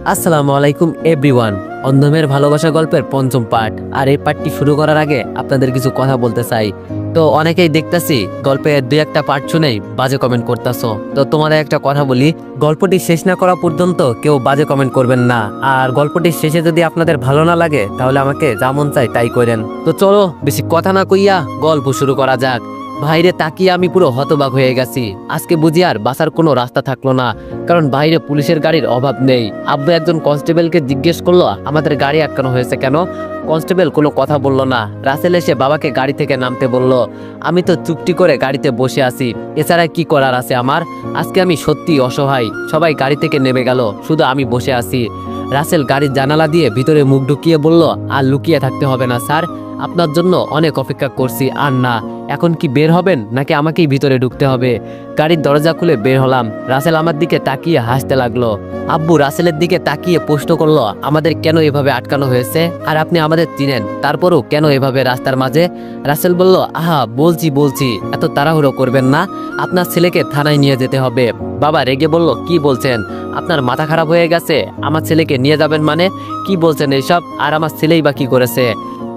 আসসালামু আলাইকুম এভরিওয়ান। অন্ধমের ভালোবাসা গল্পের পঞ্চম পার্ট। আর এই পার্টটি শুরু করার আগে আপনাদের কিছু কথা বলতে চাই। তো অনেকেই দেখতেছি গল্পের দুই একটা পার্ট শুনেই বাজে কমেন্ট করতেছো। তো তোমাদের একটা কথা বলি, গল্পটি শেষ না করা পর্যন্ত কেউ বাজে কমেন্ট করবেন না। আর গল্পটির শেষে যদি আপনাদের ভালো না লাগে তাহলে আমাকে যা মন চাই তাই করেন। তো চলো বেশি কথা না কইয়া গল্প শুরু করা যাক। বাইরে তাকিয়ে আমি পুরো হতবাক হয়ে গেছি। আজকে বুঝি আর বাঁচার কোনো রাস্তা থাকলো না, কারণ বাইরে পুলিশের গাড়ির অভাব নেই। আব্বু একজন কনস্টেবলকে জিজ্ঞেস করলো আমাদের গাড়ি আটকানো হয়েছে কেন। কনস্টেবল কোনো কথা বলল না। রাসেল এসে বাবাকে গাড়ি থেকে নামতে বলল। আমি তো চুপটি করে গাড়িতে বসে আছি, এছাড়া কি করার আছে আমার। আজকে আমি সত্যি অসহায়। সবাই গাড়ি থেকে নেমে গেল, শুধু আমি বসে আছি। রাসেল গাড়ির জানালা দিয়ে ভিতরে মুখ ঢুকিয়ে বলল, আর লুকিয়ে থাকতে হবে না স্যার, আপনার জন্য অনেক অপেক্ষা করছি। আর না, এখন কি বের হবেন নাকি আমাকেই ভিতরে ঢুকতে হবে? গাড়ির দরজা খুলে বের হলাম। রাসেল আমার দিকে তাকিয়ে হাসতে লাগলো। আব্বু রাসেলের দিকে তাকিয়ে প্রশ্ন করলো, আমাদের কেন এভাবে আটকানো হয়েছে? আর আপনি আমাদের চিনেন, তারপরও কেন এভাবে রাস্তার মাঝে? রাসেল বলল, আহা বলছি, এত তাড়াহুড়ো করবেন না, আপনার ছেলেকে থানায় নিয়ে যেতে হবে। বাবা রেগে বলল, কি বলছেন? আপনার মাথা খারাপ হয়ে গেছে? আমার ছেলেকে নিয়ে যাবেন মানে? কি বলছেন এইসব? আর আমার ছেলেই বা কি করেছে?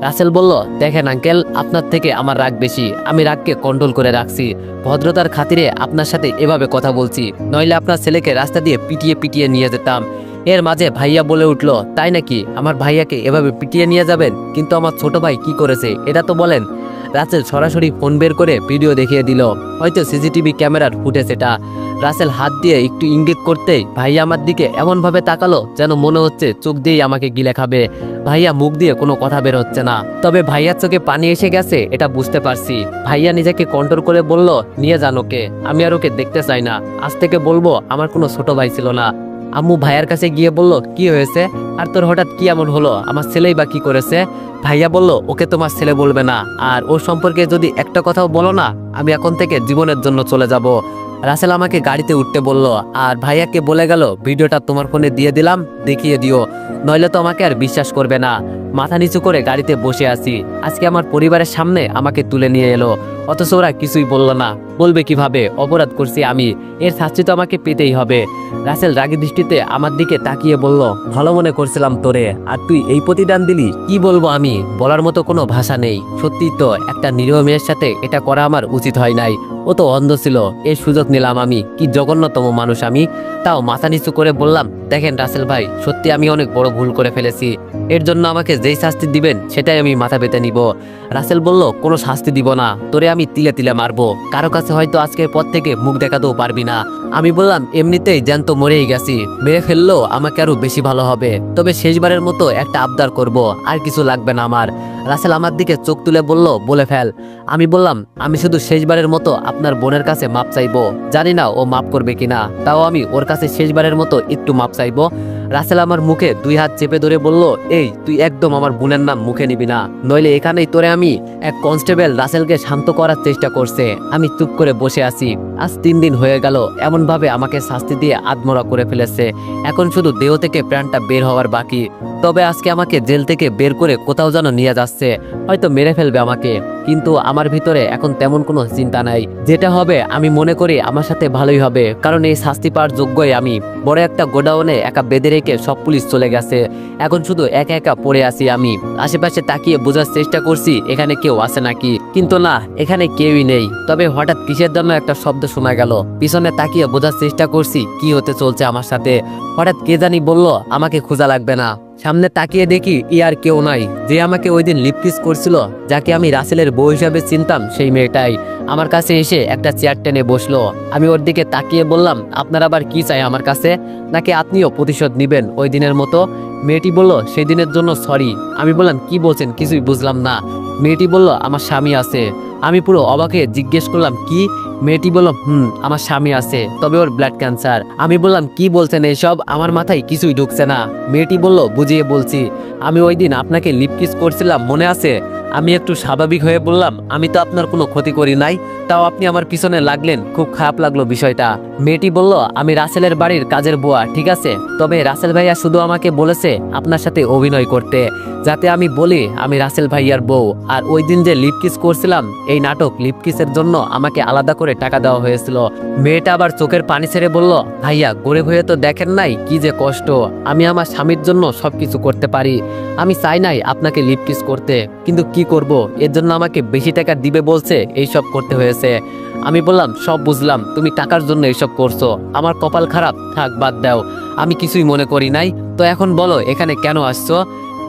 রাসেল বলল, দেখেন আঙ্কেল, আপনার থেকে আমার রাগ বেশি। আমি রাগকে কন্ট্রোল করে রাখছি। ভদ্রতার খাতিরে আপনার সাথে এভাবে কথা বলছি, নইলে আপনার ছেলেকে রাস্তা দিয়ে পিটিয়ে পিটিয়ে নিয়ে যেতাম। এর মাঝে ভাইয়া বলে উঠল, তাই নাকি? আমার ভাইয়াকে এভাবে পিটিয়ে নিয়ে যাবেন? কিন্তু আমার ছোট ভাই কি করেছে এটা তো বলেন। রাসেল সরাসরি ফোন বের করে ভিডিও দেখিয়ে দিল, হয়তো সিসিটিভি ক্যামেরার ফুটেজ এটা। রাসেল হাত দিয়ে একটু ইঙ্গিত করতেই ভাইয়া আমার দিকে এমনভাবে তাকালো যেন মনে হচ্ছে চোখ দিয়েই আমাকে গিলে খাবে। ভাইয়া মুখ দিয়ে কোনো কথা বের হচ্ছে না, তবে ভাইয়ার চোখে পানি এসে গেছে এটা বুঝতে পারছি। ভাইয়া নিজেকে কন্ট্রোল করে বলল, নিয়ে যান ওকে, আমি আর ওকে দেখতে চাই না। আজ থেকে বলবো আমার কোনো ছোট ভাই ছিল না। আম্মু ভাইয়ার কাছে গিয়ে বলল, কি হয়েছে? আর তোর হঠাৎ কি এমন হলো? আমার ছেলেই বা কি করেছে? ভাইয়া বলল, ওকে তোমার ছেলে বলবে না, আর ওর সম্পর্কে যদি একটা কথাও বলো না, আমি এখন থেকে জীবনের জন্য চলে যাব। রাসেল আমাকে গাড়িতে উঠতে বলল, আর ভাইয়াকে বলে গেল, ভিডিওটা তোমার ফোনে দিয়ে দিলাম, দেখিয়ে দিও, নইলে তো আমাকে আর বিশ্বাস করবে না। মাথা নিচু করে গাড়িতে বসে আছি। আজকে আমার পরিবারের সামনে আমাকে তুলে নিয়ে এলো, অথচ ওরা কিছুই বলল না। বলবে কিভাবে? অপরাধ করছি আমি, এর শাস্তি তো আমাকে পেতেই হবে। রাসেল রাগী দৃষ্টিতে আমার দিকে তাকিয়ে বলল, ভালো মনে করছিলাম তোরে, আর তুই এই প্রতিদান দিলি? কি বলবো আমি, বলার মতো কোনো ভাষা নেই। সত্যি তো একটা নিরীহ মেয়ের সাথে এটা করা আমার উচিত হয় নাই। ও তো অন্ধ ছিল, এর সুযোগ নিলাম আমি। কি জঘন্যতম মানুষ আমি। তাও মাথা নিচু করে বললাম, দেখেন রাসেল ভাই, সত্যি আমি অনেক বড় ভুল করে ফেলেছি। এর জন্য আমাকে যেই শাস্তি দিবেন সেটাই আমি মাথা পেতে নিব। রাসেল বলল, কোনো শাস্তি দিব না, তোরে আমি তিলে তিলে মারবো। কারো কাছে হয়তো আজকের পর থেকে মুখ দেখাতেও পারবি না। আমি বললাম, এমনিতেই জ্যান্ত মরেই গেছি, মেরে ফেললো আমাকে আরো বেশি ভালো হবে। তবে শেষবারের মতো একটা আবদার করব, আর কিছু লাগবে না আমার। রাসেল আমার দিকে চোখ তুলে বলল, বলে ফেল। আমি বললাম, আমি শুধু শেষবারের মতো আপনার বোনের কাছে মাপ চাইবো। জানি না ও মাপ করবে কিনা, তাও আমি ওর কাছে শেষবারের মতো একটু মাপ চাইবো। রাসেল আমার মুখে দুই হাত চেপে ধরে বলল, এই তুই একদম আমার বোনের নাম মুখে নিবি না, নইলে এখানেই তোরে আমি। এক কনস্টেবল রাসেলকে শান্ত করার চেষ্টা করছে। আমি চুপ করে বসে আছি। আজ 3 দিন হয়ে গেল এমন ভাবে আমাকে শাস্তি দিয়ে আধমরা করে ফেলেছে। এখন শুধু দেহ থেকে প্রাণটা বের হওয়ার বাকি। তবে আজকে আমাকে জেল থেকে বের করে কোথাও যেন নিয়ে যাচ্ছে, হয়তো মেরে ফেলবে আমাকে। কিন্তু আমার ভিতরে এখন তেমন কোনো চিন্তা নাই। যেটা হবে আমি মনে করি আমার সাথে ভালোই হবে, কারণ এই শাস্তি পাওয়ার যোগ্যই আমি। বড় একটা গোডাউনে একা বেঁধে রেখে সব পুলিশ চলে গেছে, এখন শুধু একা একা পড়ে আছি আমি। আশেপাশে তাকিয়ে বোঝার চেষ্টা করছি এখানে কেউ আছে নাকি, কিন্তু না, এখানে কেউই নেই। তবে হঠাৎ কিসের জন্য একটা শব্দ শোনা গেল। পিছনে তাকিয়ে বোঝার চেষ্টা করছি কি হতে চলছে আমার সাথে। হঠাৎ কে জানি বলল, আমাকে খোঁজা লাগবে না। সামনে তাকিয়ে দেখি আর কেউ নাই। যে আমাকে ওই দিন লিপ কিস করছিল, যাকে আমি রাসেলের বউ হিসাবে চিনতাম, সেই মেয়েটাই আমার কাছে এসে একটা চেয়ার টেনে বসলো। আমি ওর দিকে তাকিয়ে বললাম, আপনার আবার কি চাই আমার কাছে? নাকি আপনিও প্রতিশোধ নিবেন ওই দিনের মতো? মেয়েটি বলল, সেই দিনের জন্য সরি। আমি বললাম, কি বলছেন? কিছুই বুঝলাম না। মেয়েটি বলল, আমার স্বামী আছে। আমি পুরো অবাক হয়ে জিজ্ঞেস করলাম, কি? মেয়েটি বলল, আমার স্বামী আছে, তবে ওর ব্লাড ক্যান্সার। আমি বললাম, কি বলছেন এইসব? আমার মাথায় কিছুই ঢুকছে না। মেয়েটি বলল, বুঝিয়ে বলছি, আমি ওই দিন আপনাকে লিপ কিস করছিলাম, মনে আছে? আমি একটু স্বাভাবিক হয়ে বললাম, আমি তো আপনার কোনো ক্ষতি করি নাই, তাও আপনি আমার পিছনে লাগলেন, খুব খারাপ লাগলো বিষয়টা। মেয়েটি বলল, আমি রাসেলের বাড়ির কাজের বুয়া, ঠিক আছে, তবে রাসেল ভাইয়া শুধু আমাকে বলেছে আপনার সাথে অভিনয় করতে, যাতে আমি বলি আমি রাসেল ভাইয়ার বউ। আর ওই দিন যে লিপকিস করছিলাম, এই নাটক লিপকিসের জন্য আমাকে আলাদা করে টাকা দেওয়া হয়েছিল। মেয়েটা আবার চোখের পানি ছেড়ে বলল, ভাইয়া গরিব হয়ে তো দেখেন নাই কি যে কষ্ট, আমি আমার স্বামীর জন্য সবকিছু করতে পারি, আমি চাই নাই আপনাকে লিপকিস করতে, কিন্তু কি করব, এর জন্য আমাকে বেশি টাকা দিবে বলছে, এইসব করতে হয়েছে। আমি বললাম, সব বুঝলাম, তুমি টাকার জন্য এইসব করছো, আমার কপাল খারাপ, থাক বাদ দাও, আমি কিছুই মনে করি নাই, তো এখন বলো এখানে কেন আসছো?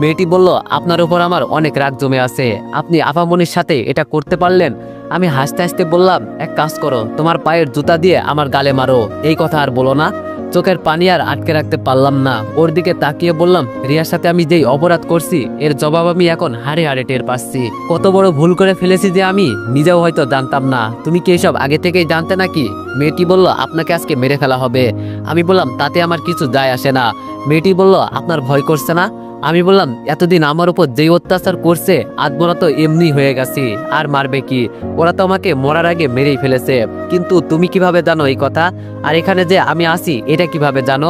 মেয়েটি বলল, আপনার উপর আমার অনেক রাগ জমে আছে, আপনি আপামনির সাথে এটা করতে পারলেন। আমি হাসতে হাসতে বললাম, এক কাজ করো, তোমার পায়ের জুতা দিয়ে আমার গালে মারো, এই কথা আর বলো না। চোখের পানি আর আটকে রাখতে পারলাম না, ওর দিকে তাকিয়ে বললাম, রিয়ার সাথে আমি যেই অপরাধ করছি এর জবাব আমি এখন হাড়ে হাড়ে টের পাচ্ছি, কত বড় ভুল করে ফেলেছি যে আমি নিজেও হয়তো জানতাম না। তুমি কি এসব আগে থেকেই জানতে নাকি? মেয়েটি বলল, আপনাকে আজকে মেরে ফেলা হবে। আমি বললাম, তাতে আমার কিছু যায় আসে না। মেয়েটি বলল, আপনার ভয় করছে না? আমি বললাম, এতদিন আমার উপর যেই অত্যাচার করছে, আধমরা তো এমনি হয়ে গেছি, আর মারবে কি, ওরা তো আমাকে মরার আগে মেরেই ফেলেছে। কিন্তু তুমি কিভাবে জানো এই কথা, আর এখানে যে আমি আছি এটা কিভাবে জানো?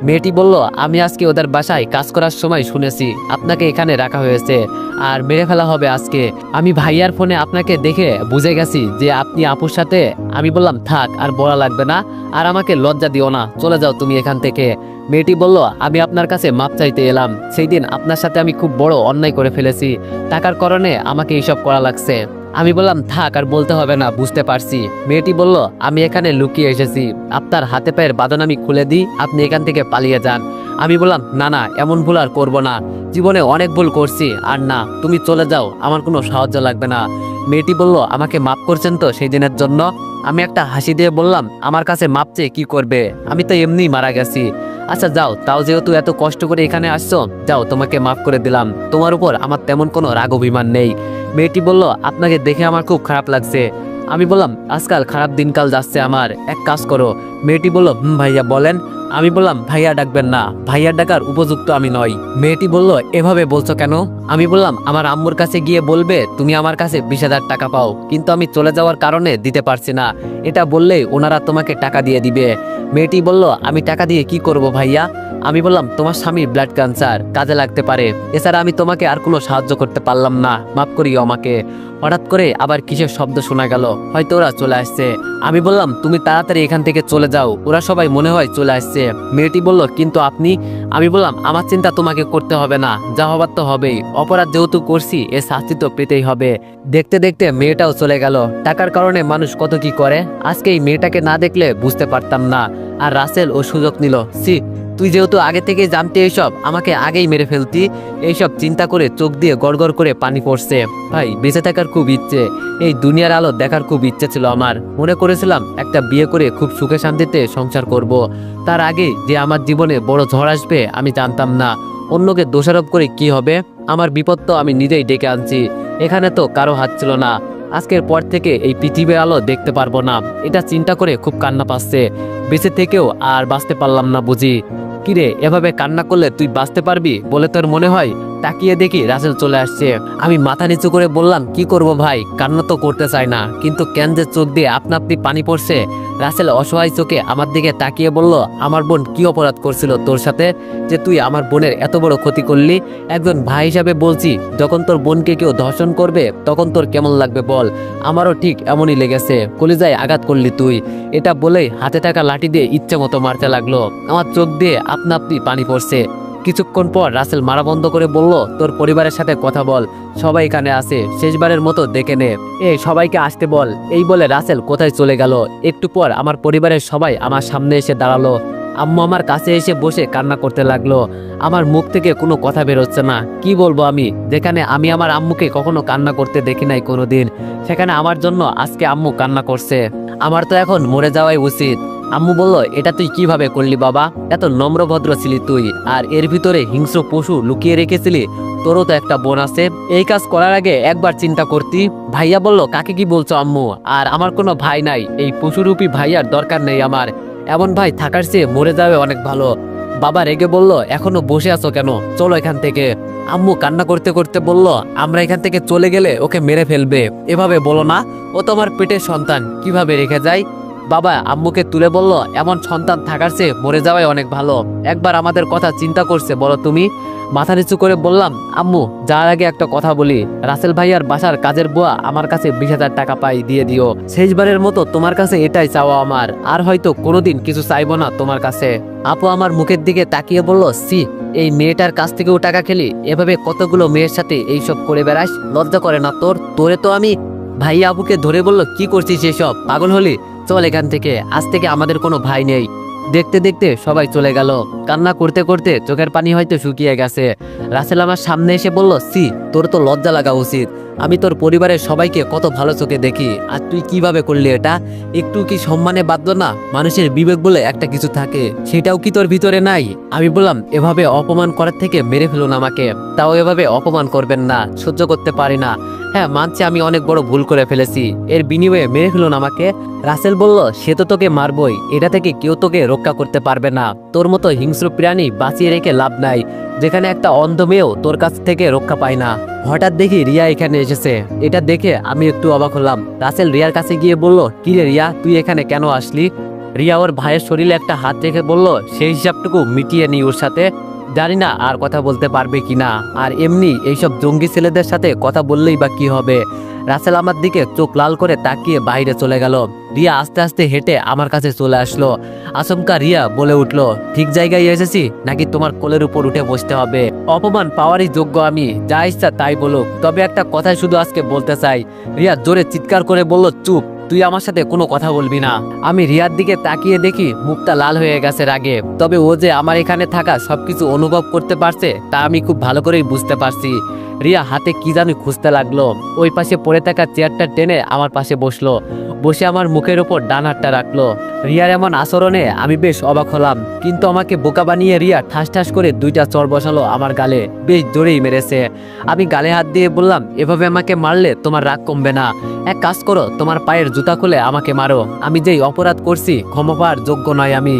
মেয়েটি বলল, আমি আজকে ওদের বাসায় কাজ করার সময় শুনেছি আপনাকে এখানে রাখা হয়েছে আর মেরে ফেলা হবে আজকে। আমি ভাইয়ার ফোনে আপনাকে দেখে বুঝে গেছি যে আপনি আপুর সাথে। আমি বললাম, থাক আর বলা লাগবে না, আর আমাকে লজ্জা দিও না, চলে যাও তুমি এখান থেকে। মেয়েটি বলল, আমি আপনার কাছে মাপ চাইতে এলাম, সেই দিন আপনার সাথে আমি খুব বড় অন্যায় করে ফেলেছি, টাকার কারণে আমাকে এইসব করা লাগছে। আমি বললাম, থাক আর বলতে হবে না, বুঝতে পারছি। মেয়েটি বলল, আমি এখানে লুকিয়ে এসেছি, আপনার হাতে পায়ের বাঁধন আমি খুলে দিই, আপনি এখান থেকে পালিয়ে যান। আমি বললাম, না না, এমন ভুল আর করবো না, জীবনে অনেক ভুল করছি, আর না, তুমি চলে যাও, আমার কোনো সাহায্য লাগবে না। মেয়েটি বলল, আমাকে মাফ করছেন তো সেই দিনের জন্য? আমি একটা হাসি দিয়ে বললাম, আমার কাছে মাপ চেয়ে কি করবে, আমি তো এমনিই মারা গেছি। আচ্ছা যাও, তাও যেহেতু এত কষ্ট করে এখানে আসছো, যাও, তোমাকে মাফ করে দিলাম, তোমার উপর আমার তেমন কোনো রাগ অভিমান নেই। মেয়েটি বলল, আপনাকে দেখে আমার খুব খারাপ লাগছে। আমি বললাম, আজকাল খারাপ দিনকাল যাচ্ছে আমার, এক কাজ করো। মেয়েটি বলল, ভাইয়া বলেন। আমি বললাম, ভাইয়া ডাকবেন না, ভাইয়া ডাকার উপযুক্ত আমি নই। মেয়েটি বলল, এভাবে বলছো কেন? আমি বললাম, আমার আম্মুর কাছে গিয়ে বলবে তুমি আমার কাছে 20,000 টাকা পাও, কিন্তু আমি চলে যাওয়ার কারণে দিতে পারছি না, এটা বললেই ওনারা তোমাকে টাকা দিয়ে দিবে। মেয়েটি বলল, আমি টাকা দিয়ে কি করব ভাইয়া? আমি বললাম, তোমার স্বামীর ব্লাড ক্যান্সার, কাজে লাগতে পারে, এছাড়া আমি তোমাকে আর কোনো সাহায্য করতে পারলাম না, মাফ করিও আমাকে। হঠাৎ করে আবার কিসের শব্দ শোনা গেল, হয়তো ওরা চলে আসছে। আমি বললাম, তুমি তাড়াতাড়ি এখান থেকে চলে যাও, ওরা সবাই মনে হয় চলে আসছে। মেয়েটি বলল, কিন্তু আপনি? আমি বললাম, আমার চিন্তা তোমাকে করতে হবে না, যা হবার তো হবেই, অপরাধ যেহেতু করছি এর শাস্তি তো পেতেই হবে। দেখতে দেখতে মেয়েটাও চলে গেল। টাকার কারণে মানুষ কত কি করে, আজকে এই মেয়েটাকে না দেখলে বুঝতে পারতাম না। আর রাসেল ও সুযোগ নিল। সি, তুই যেহেতু আগে থেকে জানতে এইসব, আমাকে আগেই মেরে ফেলতি। এইসব চিন্তা করে চোখ দিয়ে গড়গড় করে পানি পড়ছে। ভাই, বেঁচে থাকার খুব ইচ্ছে, এই দুনিয়ার আলো দেখার খুব ইচ্ছে ছিল আমার। মনে করেছিলাম একটা বিয়ে করে খুব সুখে শান্তিতে সংসার করব। তার আগে যে আমার জীবনে বড় ঝড় আসবে আমি জানতাম না। অন্যকে দোষারোপ করে কি হবে, আমার বিপদ তো আমি নিজেই ডেকে আনছি, এখানে তো কারো হাত ছিল না। আজকের পর থেকে এই পৃথিবীর আলো দেখতে পারবো না, এটা চিন্তা করে খুব কান্না পাচ্ছে। বেঁচে থেকেও আর বাঁচতে পারলাম না বুঝি। কিরে, এভাবে কান্না করলে তুই বাঁচতে পারবি বলে তোর মনে হয়? তাকিয়ে দেখি রাসেল চলে আসছে। আমি মাথা নিচু করে বললাম, কি করব ভাই, কান্না তো করতে চাই না, কিন্তু কেন যে চোখ দিয়ে আপনা আপনি পানি পড়ছে। রাসেল অসহায় চোখে আমার দিকে তাকিয়ে বলল, আমার বোন কি অপরাধ করছিল তোর সাথে যে তুই আমার বোনের এত বড় ক্ষতি করলি? একজন ভাই হিসাবে বলছি, যখন তোর বোনকে কেউ ধর্ষণ করবে তখন তোর কেমন লাগবে বল? আমারও ঠিক এমনই লেগেছে, কলিজায় আঘাত করলি তুই। এটা বলেই হাতে থাকা লাঠি দিয়ে ইচ্ছে মতো মারতে লাগলো। আমার চোখ দিয়ে আপনা আপনি পানি পড়ছে। কিছুক্ষণ পর রাসেল মারা বন্ধ করে বলল, তোর পরিবারের সাথে কথা বল, সবাই এখানে আছে, শেষবারের মতো দেখে নে, সবাইকে আসতে বল। এই বলে রাসেল কোথায় চলে গেল। একটু পর আমার পরিবারের সবাই আমার সামনে এসে দাঁড়ালো। আম্মু আমার কাছে এসে বসে কান্না করতে লাগলো। আমার মুখ থেকে কোনো কথা বেরোচ্ছে না, কি বলবো আমি, যেখানে আমি আমার আম্মুকে কখনো কান্না করতে দেখি নাই কোনোদিন, সেখানে আমার জন্য আজকে আম্মু কান্না করছে। আমার তো এখন মরে যাওয়াই উচিত। আম্মু বলল, এটা তুই কিভাবে করলি বাবা, এত নম্র ভদ্র ছিলি তুই, আর এর ভিতরে হিংস্র পশু লুকিয়ে রেখেছিলি, তোরও তো একটা বোন আছে, এই কাজ করার আগে একবার চিন্তা করতি। ভাইয়া বলল, কাকে কি বলছো আম্মু, আর আমার কোনো ভাই নাই, এই পশুরূপী ভাইয়ার দরকার নেই আমার, এমন ভাই থাকার চেয়ে মরে যাবে অনেক ভালো। বাবা রেগে বলল, এখনো বসে আছো কেন, চলো এখান থেকে। আম্মু কান্না করতে করতে বলল, আমরা এখান থেকে চলে গেলে ওকে মেরে ফেলবে। এভাবে বলো না, ও তো আমার পেটের সন্তান, কিভাবে রেখে যায়। বাবা আম্মুকে তুলে বলল, এমন সন্তান থাকার চেয়ে মরে যাওয়াই অনেক ভালো। একবার আমাদের কথা চিন্তা করছে বলো তুমি? মাথা নিচু করে বললাম, আম্মু যার আগে একটা কথা বলি, রাসেল ভাইয়ার বাসার কাজের বুয়া আমার কাছে 20,000 টাকা পাই, দিয়ে দিও। শেষবারের মতো তোমার কাছে এটাই চাওয়া আমার, আর হয়তো কোনোদিন কিছু চাইবো না তোমার কাছে। আপু আমার মুখের দিকে তাকিয়ে বলল, সি, এই মেয়েটার কাছ থেকেও টাকা খেলি? এভাবে কতগুলো মেয়ের সাথে এইসব করে বেড়াস, লজ্জা করে না তোর? তোরে তো আমি। ভাইয়া আবুকে ধরে বলল, কি করছিস এসব, পাগল হলি? চল এখান থেকে, আজ থেকে আমাদের কোনো ভাই নেই। দেখতে দেখতে সবাই চলে গেল। কান্না করতে করতে চোখের পানি হয়তো শুকিয়ে গেছে। রাসেল আমার সামনে এসে বলল, সি, তোর তো লজ্জা লাগা উচিত। আমি তোর পরিবারের সবাইকে কত ভালো চোখে দেখি, আর তুই কিভাবে করলি এটা? একটু কি সম্মানে বাঁধলো না? মানুষের বিবেক বলে একটা কিছু থাকে, সেটাও কি তোর ভিতরে নাই? আমি বললাম, এভাবে অপমান করার থেকে মেরে ফেলুন আমাকে, তাও এভাবে অপমান করবেন না, সহ্য করতে পারি না। হ্যাঁ মানছি আমি অনেক বড় ভুল করে ফেলেছি, এর বিনিময়ে মেরে ফেলুন আমাকে। রাসেল বলল, সে তো তোকে মারবই, এটা থেকে কেউ তোকে রক্ষা করতে পারবে না। তোর মতো হিংস্র প্রাণী বাঁচিয়ে রেখে লাভ নাই, যেখানে একটা অন্ধ মেয়েও তোর কাছ থেকে রক্ষা পায় না। হঠাৎ দেখি রিয়া এখানে এসেছে, এটা দেখে আমি একটু অবাক হলাম। রাসেল রিয়ার কাছে গিয়ে বলল, কি রে রিয়া, তুই এখানে কেন আসলি? রিয়া ওর ভাইয়ের শরীরে একটা হাত রেখে বলল, সেই হিসাবটুকু মিটিয়ে নি ওর সাথে। জানি না আর কথা বলতে পারবে কিনা, আর এমনি এইসব জঙ্গি ছেলেদের সাথে কথা বললেই বা কি হবে। রাসেল আমার দিকে চোখ লাল করে তাকিয়ে বাইরে চলে গেল। রিয়া আস্তে আস্তে হেঁটে আমার কাছে চলে আসলো। আচমকা রিয়া বলে উঠলো, ঠিক জায়গায় এসেছি নাকি তোমার কোলের উপর উঠে বসতে হবে? অপমান পাওয়ারই যোগ্য আমি, যা ইচ্ছা তাই বলুক, তবে একটা কথাই শুধু আজকে বলতে চাই। রিয়া জোরে চিৎকার করে বলল, চুপ, তুই আমার সাথে কোনো কথা বলবি না। আমি রিয়ার দিকে তাকিয়ে দেখি মুখটা লাল হয়ে গেছে রাগে, তবে ও যে আমার এখানে থাকা সবকিছু অনুভব করতে পারছে তা আমি খুব ভালো করেই বুঝতে পারছি। রিয়া হাতে কি জানি খুঁজতে লাগলো, ওই পাশে পড়ে থাকা চেয়ারটা টেনে আমার পাশে বসলো, বসে আমার মুখের ওপর ডান হাতটা রাখলো। রিয়ার এমন আচরণে আমি বেশ অবাক হলাম, কিন্তু আমাকে বোকা বানিয়ে রিয়া ঠাস ঠাস করে 2টা চড় বসালো আমার গালে, বেশ জোরেই মেরেছে। আমি গালে হাত দিয়ে বললাম, এভাবে আমাকে মারলে তোমার রাগ কমবে না, এক কাজ করো, তোমার পায়ের জুতা খুলে আমাকে মারো, আমি যেই অপরাধ করছি ক্ষমা পাওয়ার যোগ্য নয় আমি।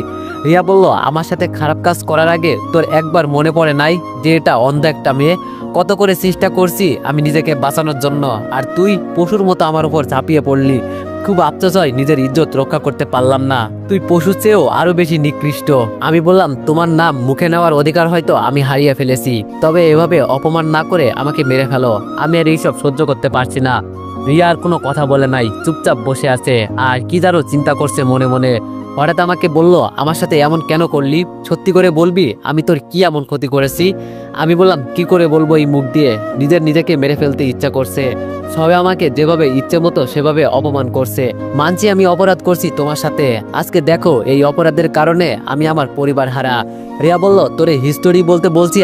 রিয়া বলল, আমার সাথে খারাপ কাজ করার আগে তোর একবার মনে পড়ে নাই যে এটা অন্ধ একটা মেয়ে? কত করে চেষ্টা করছি আমি নিজেকে বাঁচানোর জন্য, আর তুই পশুর মতো আমার উপর ঝাঁপিয়ে পড়লি। খুব আফসোস হয় নিজের ইজ্জত রক্ষা করতে পারলাম না, তুই পশুর চেয়েও আরো বেশি নিকৃষ্ট। আমি বললাম, তোমার নাম মুখে নেওয়ার অধিকার হয়তো আমি হারিয়ে ফেলেছি, তবে এভাবে অপমান না করে আমাকে মেরে ফেলো, আমি আর এইসব সহ্য করতে পারছি না। রিয়া আর কোনো কথা বলে নাই, চুপচাপ বসে আছে, আর কি জানো চিন্তা করছে মনে মনে। হঠাৎ আমাকে বলল, আমার সাথে এমন কেন করলি? সত্যি করে বলবি আমি তোর কি এমন ক্ষতি করেছি? আমি বললাম, কি করে বলবো এই মুখ দিয়ে, নিজেকে মেরে ফেলতে ইচ্ছা করছে। সবে আমাকে যেভাবে ইচ্ছে মতো সেভাবে অপমান করছে। মানছি আমি অপরাধ করছি তোমার সাথে, আজকে দেখো এই অপরাধের কারণে আমি আমার পরিবার হারা। রিয়া বলল, তোরে হিস্টোরি বলতে বলছি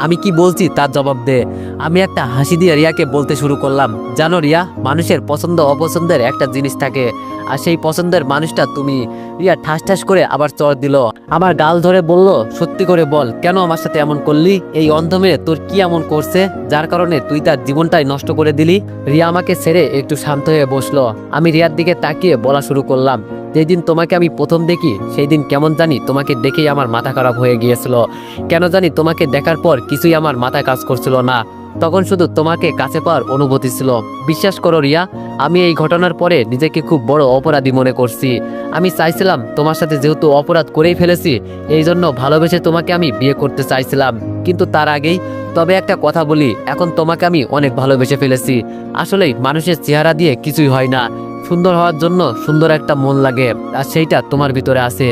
আমি কি বলছি তার জবাব দে। আমি একটা হাসি দিয়ে রিয়াকে বলতে শুরু করলাম, জানো রিয়া, মানুষের পছন্দ অপছন্দের একটা জিনিস থাকে, আর সেই পছন্দের মানুষটা তুমি। রিয়া ঠাস ঠাস করে আবার চড় দিল, আমার গাল ধরে বলল, সত্যি করে বল, কেন আমার সাথে এমন করলি? এই অন্ধ মেয়ে তোর কি এমন করছে যার কারণে তুই তার জীবনটাই নষ্ট করে দিলি? রিয়া আমাকে ছেড়ে একটু শান্ত হয়ে বসলো। আমি রিয়ার দিকে তাকিয়ে বলা শুরু করলাম, যেদিন তোমাকে আমি প্রথম দেখি সেই দিন কেমন জানি তোমাকে দেখেই আমার মাথা খারাপ হয়ে গিয়েছিল। কেন জানি তোমাকে দেখার পর কিছুই আমার মাথায় কাজ করছিল না, তখন শুধু তোমাকে কাছে পাওয়ার অনুভূতি ছিল। বিশ্বাস করো রিয়া, আমি এই ঘটনার পরে নিজেকে খুব বড় অপরাধী মনে করছি। আমি চাইছিলাম তোমার সাথে যেহেতু অপরাধ করেই ফেলেছি, এই জন্য ভালোবেসে তোমাকে আমি বিয়ে করতে চাইছিলাম, কিন্তু তার আগেই। তবে একটা কথা বলি, এখন তোমাকে আমি অনেক ভালোবেসে ফেলেছি। আসলেই মানুষের চেহারা দিয়ে কিছুই হয় না, সুন্দর হওয়ার জন্য সুন্দর একটা মন লাগে, আর সেইটা তোমার ভিতরে আছে।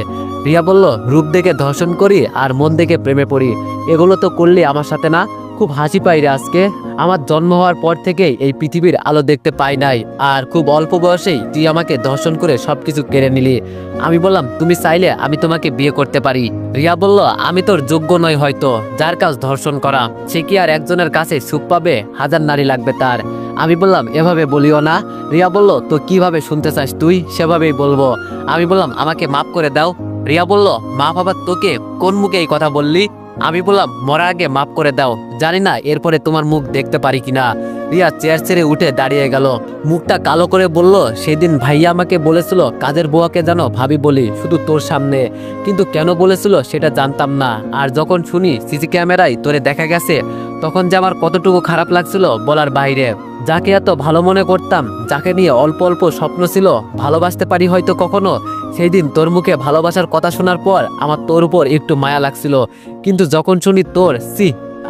রিয়া বলল, রূপ দেখে ধর্ষণ করি আর মন দেখে প্রেমে পড়ি, এগুলো তো করলে আমার সাথে না? খুব হাসি পাই রে আজকে, আমার জন্ম হওয়ার পর থেকেই এই পৃথিবীর আলো দেখতে পাই নাই, আর খুব অল্প বয়সেই তুই আমাকে ধর্ষণ করে সবকিছু কেড়ে নিলি। আমি বললাম, তুমি চাইলে আমি তোমাকে বিয়ে করতে পারি। রিয়া বলল, আমি তোর যোগ্য নই হয়তো, যার কাজ ধর্ষণ করা, সে কি আর একজনের কাছে সুখ পাবে? 1000 নারী লাগবে তার। আমি বললাম, এভাবে বলিও না। রিয়া বলল, তো কিভাবে শুনতে চাস তুই, সেভাবেই বলবো। আমি বললাম, আমাকে মাফ করে দাও। রিয়া বলল, মাফ আবার তোকে? কোন মুখে এই কথা বললি? আমি বললাম, মরার আগে মাফ করে দাও, জানি না এরপরে তোমার মুখ দেখতে পারি কিনা। রিয়া চেয়ার ছেড়ে উঠে দাঁড়িয়ে গেল, মুখটা কালো করে বলল, সেদিন ভাইয়া আমাকে বলেছিল কাজের বুয়াকে যেন ভাবি বলি, শুধু তোর সামনে, কিন্তু কেন বলেছিল সেটা জানতাম না, আর যখন শুনি সিসি ক্যামেরায় তোরে দেখা গেছে, তখন যে আমার কতটুকু খারাপ লাগছিল বলার বাইরে। যাকে এত ভালো মনে করতাম, যাকে নিয়ে অল্প অল্প স্বপ্ন ছিল ভালোবাসতে পারি হয়তো কখনো, সেই দিন তোর মুখে ভালোবাসার কথা শোনার পর আমার তোর উপর একটু মায়া লাগছিল। কিন্তু যখন শুনি তোর,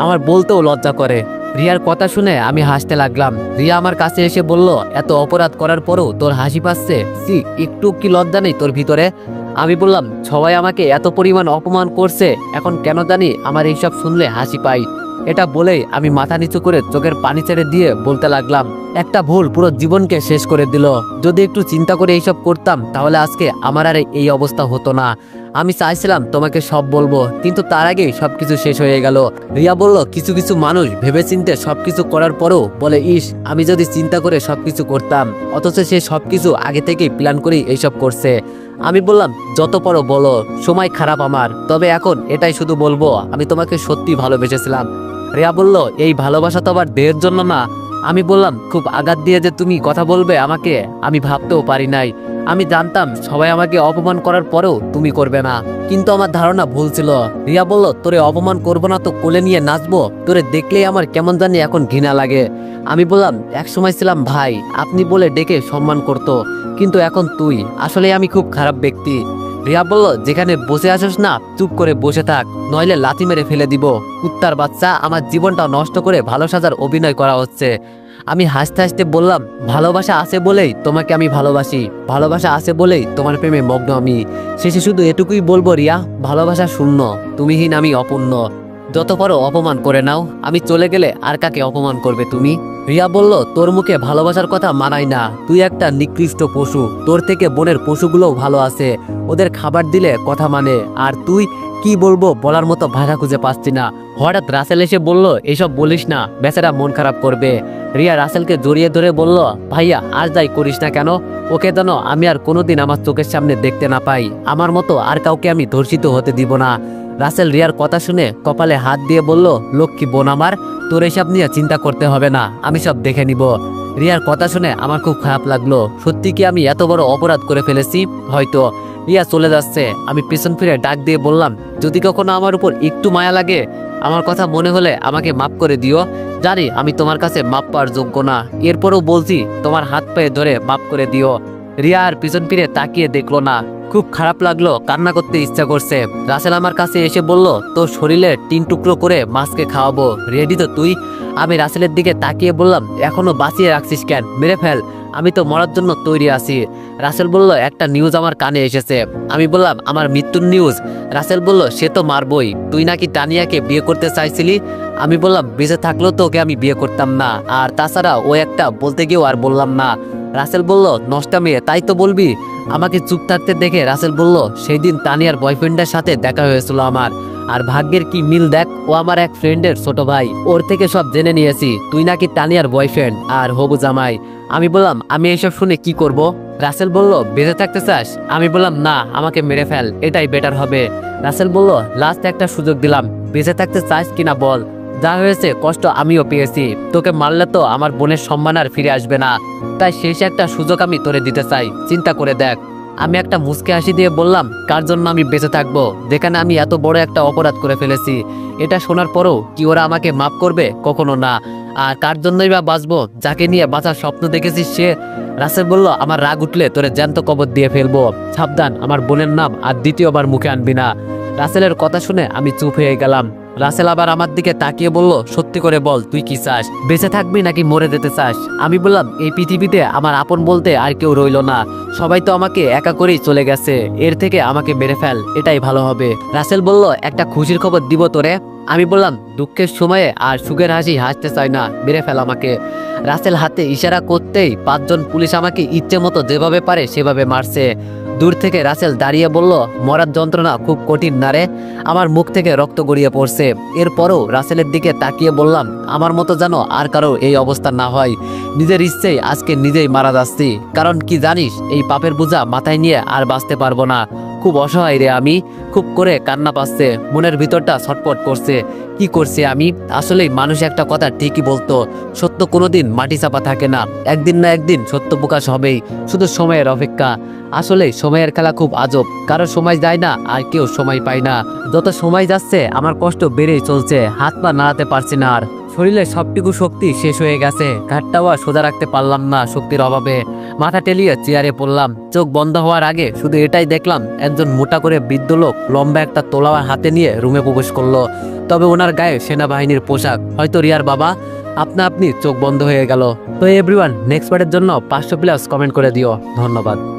আমার বলতেও লজ্জা করে। রিয়ার কথা শুনে আমি হাসতে লাগলাম। রিয়া আমার কাছে এসে বলল, এত অপরাধ করার পরও তোর হাসি পাচ্ছে, একটু কি লজ্জা নেই তোর ভিতরে? আমি বললাম, সবাই আমাকে এত পরিমাণ অপমান করছে, এখন কেন জানি আমার এইসব শুনলে হাসি পাই। এটা বলেই আমি মাথা নিচু করে চোখের পানি ছেড়ে দিয়ে বলতে লাগলাম, একটা ভুল পুরো জীবনকে শেষ করে দিল। যদি একটু চিন্তা করে এইসব করতাম তাহলে আজকে আমার আর এই অবস্থা হতো না। আমি চাইছিলাম তোমাকে সব বলবো, কিন্তু তার আগেই সবকিছু শেষ হয়ে গেল। রিয়া বলল, কিছু কিছু মানুষ ভেবেচিন্তে সবকিছু করার পরেও বলে, আমি যদি চিন্তা করে সবকিছু করতাম, অথচ সে সবকিছু আগে থেকেই প্ল্যান করেই এইসব করছে। আমি বললাম, যত পারো বলো, সময় খারাপ আমার, তবে এখন এটাই শুধু বলবো, আমি তোমাকে সত্যি ভালোবেসেছিলাম। রিয়া বলল, এই ভালোবাসা তো আবার দেহের জন্য না। আমি বললাম, খুব আঘাত দিয়ে যে তুমি কথা বলবে আমাকে, আমি ভাবতেও পারি নাই। আমি জানতাম সবাই আমাকে অপমান করার পরেও তুমি করবে না, কিন্তু আমার ধারণা ভুল ছিল। রিয়া বলল, তোরে অপমান করবো না তো কোলে নিয়ে নাচবো? তোরে দেখলেই আমার কেমন জানি এখন ঘৃণা লাগে। আমি বললাম, এক সময় ছিলাম ভাই, আপনি বলে ডেকে সম্মান করতো, কিন্তু এখন তুই। আসলে আমি খুব খারাপ ব্যক্তি। রিয়া বলল, যেখানে বসে আছিস না, চুপ করে বসে থাক, নইলে লাথি মেরে ফেলে দিব। কুত্তার বাচ্চা, আমার জীবনটা নষ্ট করে ভালো সাজার অভিনয় করা হচ্ছে। আমি হাসতে হাসতে বললাম, ভালোবাসা আছে বলেই তোমাকে আমি ভালোবাসি, ভালোবাসা আছে বলেই তোমার প্রেমে মগ্ন আমি। শেষে শুধু এটুকুই বলবো, রিয়া, ভালোবাসা শূন্য, তুমিহীন আমি অপূর্ণ। যত পারো অপমান করে নাও, আমি চলে গেলে আর কাকে অপমান করবে তুমি? রিয়া বলল, তোর মুখে ভালোবাসার কথা মানায় না, তুই একটা নিকৃষ্ট পশু। তোর থেকে বনের পশুগুলোও ভালো আছে, ওদের খাবার দিলে কথা মানে, আর তুই কি বলবো বলার মতো ভাষা খুঁজে পাচ্ছি না। হঠাৎ রাসেল এসে বলল, এসব বলিস না, বেচারা মন খারাপ করবে। রিয়া রাসেলকে জড়িয়ে ধরে বলল, ভাইয়া আর যাই করিস না কেন, ওকে যেন আমি আর কোনোদিন আমার চোখের সামনে দেখতে না পাই। আমার মতো আর কাউকে আমি ধর্ষিত হতে দিব না। রাসেল রিয়ার কথা শুনে কপালে হাত দিয়ে বলল, লক্ষ্মী বোন আমার, তোর এসব নিয়ে চিন্তা করতে হবে না, আমি সব দেখে নিব। রিয়ার কথা শুনে আমার খুব খারাপ লাগলো। সত্যি কি আমি এত বড় অপরাধ করে ফেলেছি? হয়তো। রিয়া চলে যাচ্ছে, আমি পিছন ফিরে ডাক দিয়ে বললাম, যদি কখনো আমার উপর একটু মায়া লাগে, আমার কথা মনে হলে আমাকে মাফ করে দিও। জানি আমি তোমার কাছে মাপ পাওয়ার যোগ্য না, এরপরও বলছি, তোমার হাত পায়ে ধরে মাফ করে দিও। রিয়া আর পিছন ফিরে তাকিয়ে দেখলো না। খুব খারাপ লাগলো, কান্না করতে ইচ্ছা করছে। রাসেল আমার কাছে এসে বলল, তোর শরীরে 3 টুকরো করে মাছকে খাওয়াবো, রেডি তো তুই? আমি রাসেলের দিকে তাকিয়ে বললাম, এখনো বাঁচিয়ে রাখছিস কেন, মেরে ফেল, আমি তো মরার জন্য তৈরি আছি। রাসেল বলল, একটা নিউজ আমার কানে এসেছে। আমি বললাম, আমার মৃত্যুর নিউজ? রাসেল বলল, সে তো মারবই, তুই নাকি তানিয়াকে বিয়ে করতে চাইছিলি। আমি বললাম, বেঁচে থাকলেও তো ওকে আমি বিয়ে করতাম না, আর তাছাড়া ও একটা বলতে গিয়েও আর বললাম না। রাসেল বলল, নষ্টা মেয়ে, তাই তো বলবি? আমাকে চুপ থাকতে দেখে রাসেল বলল, সেই দিন তানিয়ার বয়ফ্রেন্ডের সাথে দেখা হয়েছিল আমার, আর ভাগ্যের কি মিল দেখ, ও আমার এক ফ্রেন্ডের ছোট ভাই, ওর থেকে সব জেনে নিয়েছি তুই নাকি তানিয়ার বয়ফ্রেন্ড আর হবু জামাই। আমি বললাম, আমি এসব শুনে কি করব? রাসেল বলল, বেঁচে থাকতে চাস? আমি বললাম, না, আমাকে মেরে ফেল, এটাই বেটার হবে। রাসেল বলল, লাস্ট একটা সুযোগ দিলাম, বেঁচে থাকতে চাস কিনা বল। যা হয়েছে কষ্ট আমিও পেয়েছি, তোকে মারলে তো আমার বোনের সম্মান আর ফিরে আসবে না, তাই শেষ একটা সুযোগ আমি তোরে দিতে চাই, চিন্তা করে দেখ। আমি একটা মুচকে হাসি দিয়ে বললাম, কার জন্য আমি বেঁচে থাকবো, যেখানে আমি এত বড় একটা অপরাধ করে ফেলেছি? এটা শোনার পরও কি ওরা আমাকে মাফ করবে? কখনো না। আর কার জন্যই বা বাঁচবো, যাকে নিয়ে বাঁচার স্বপ্ন দেখেছিস সে? রাসেল বলল, আমার রাগ উঠলে তোরে জ্যান্ত কবর দিয়ে ফেলবো, সাবধান, আমার বোনের নাম আর দ্বিতীয়বার মুখে আনবি না। রাসেলের কথা শুনে আমি চুপ হয়ে গেলাম। রাসেল আবার আমার দিকে তাকিয়ে বলল, সত্যি করে বল, তুই কি চাস, বেঁচে থাকবি নাকি মরে যেতে চাস? আমি বললাম, এই পৃথিবীতে আমার আপন বলতে আর কেউ রইল না, সবাই তো আমাকে একা করেই চলে গেছে, এর থেকে আমাকে মেরে ফেল, এটাই ভালো হবে। রাসেল বলল, একটা খুশির খবর দিব তোরে। আমি বললাম, দুঃখের সময়ে আর সুখের হাসি হাসতে চাই না, মেরে ফেল আমাকে। রাসেল হাতে ইশারা করতেই 5 জন পুলিশ আমাকে ইচ্ছে মতো যেভাবে পারে সেভাবে মারছে। দূর থেকে রাসেল দাঁড়িয়ে বলল, মরার যন্ত্রণা খুব কঠিন না রে? আমার মুখ থেকে রক্ত গড়িয়ে পড়ছে। এরপরও রাসেলের দিকে তাকিয়ে বললাম, আমার মতো যেন আর কারো এই অবস্থা না হয়, নিজের ইচ্ছেই আজকে নিজেই মারা যাচ্ছি। কারণ কি জানিস, এই পাপের বোঝা মাথায় নিয়ে আর বাঁচতে পারবো না। খুব অসহায় রে আমি, খুব করে কান্না পাচ্ছে, মনের ভিতরটা ছটফট করছে। কি করছি আমি? আসলেই মানুষ একটা কথা ঠিকই বলতো, সত্য কোনোদিন মাটি চাপা থাকে না, একদিন না একদিন সত্য প্রকাশ হবেই, শুধু সময়ের অপেক্ষা। আসলে সময়ের খেলা খুব আজব, কারো সময় যায় না আর কেউ সময় পায় না। যত সময় যাচ্ছে আমার কষ্ট বেড়েই চলছে, হাত পা নাড়াতে পারছি না আর, শরীরে সবটুকু শক্তি শেষ হয়ে গেছে, ঘাটটাও আর সোজা রাখতে পারলাম না শক্তির অভাবে। মাথা টেলিয়ে চেয়ারে পড়লাম, চোখ বন্ধ হওয়ার আগে শুধু এটাই দেখলাম, একজন মোটা করে বৃদ্ধ লোক লম্বা একটা তোলাওয়ার হাতে নিয়ে রুমে প্রবেশ করলো। তবে ওনার গায়ে সেনাবাহিনীর পোশাক, হয়তো রিয়ার বাবা। আপনি চোখ বন্ধ হয়ে গেল। তো এভরিওয়ান, নেক্সট পার্টের জন্য 500+ কমেন্ট করে দিও। ধন্যবাদ।